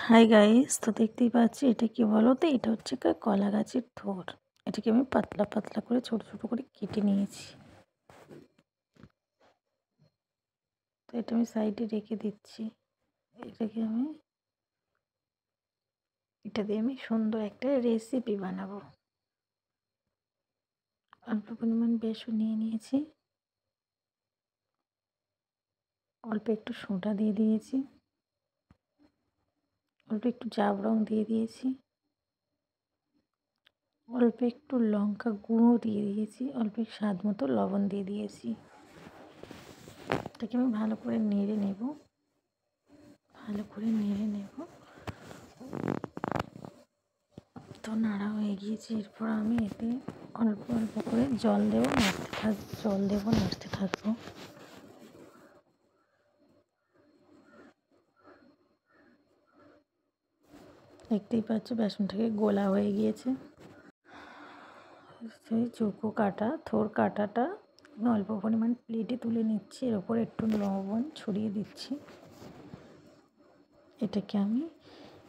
Hi guys, তো দেখতেই পাচ্ছি এটা কি বলো তো, এটা হচ্ছে কলা গাছের থোর। এটাকে আমি পাতলা পাতলা করে ছোট ছোট করে কেটে নিয়েছি। তো এটা আমি সাইডে রেখে দিচ্ছি। এটা দিয়ে আমি সুন্দর একটা রেসিপি বানাবো। অল্প পরিমাণ বেসন নিয়ে নিয়েছি, অল্প একটু সোডা দিয়ে দিয়েছি, অল্প একটু জাফরান দিয়ে দিয়েছি, অল্প একটু লঙ্কা গুঁড়ো দিয়ে দিয়েছি, অল্প স্বাদ মতো লবণ দিয়ে দিয়েছি। এটাকে আমি ভালো করে নেড়ে নেব। তো নাড়া হয়ে গিয়েছে। এরপর আমি এতে অল্প অল্প করে জল দেবো, নাড়তে থাকবো। দেখতেই পাচ্ছ বেসনটাকে গোলা হয়ে গিয়েছে। সেই থোর কাটাটা অল্প পরিমাণ প্লেটে তুলে নিচ্ছি। এর ওপর একটু লবণ ছড়িয়ে দিচ্ছি। এটাকে আমি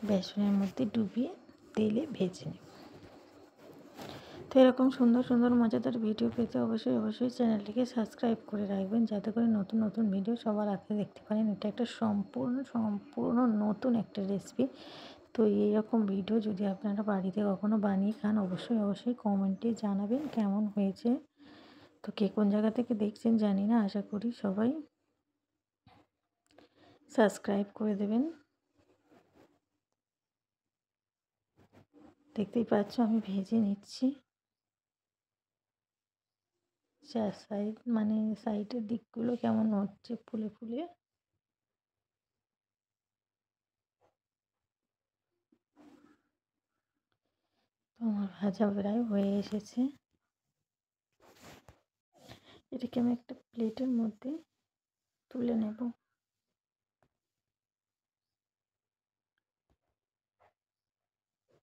বেসনের মধ্যে ডুবিয়ে তেলে ভেজে নেব। তো এরকম সুন্দর সুন্দর মজাদার ভিডিও পেতে অবশ্যই চ্যানেলটিকে সাবস্ক্রাইব করে রাখবেন, যাতে করে নতুন নতুন ভিডিও সবার আগে দেখতে পারেন। এটা একটা সম্পূর্ণ নতুন একটা রেসিপি। তো এইরকম ভিডিও যদি আপনারা বাড়িতে কখনো বানিয়ে খান, অবশ্যই কমেন্টে জানাবেন কেমন হয়েছে। তো কে কোন জায়গা থেকে দেখছেন জানি না, আশা করি সবাই সাবস্ক্রাইব করে দেবেন। দেখতেই পাচ্ছ আমি ভেজে নিচ্ছি। সাইডের দিকগুলো কেমন হচ্ছে ফুলে ফুলে। তো আমার ভাজা প্রায় হয়ে এসেছে। এটাকে আমি একটা প্লেটের মধ্যে তুলে নেব।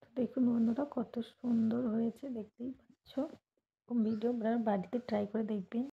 তো দেখুন বন্ধুরা, কত সুন্দর হয়েছে, দেখতেই পাচ্ছ। ভিডিও বাড়িতে ট্রাই করে দেখবেন।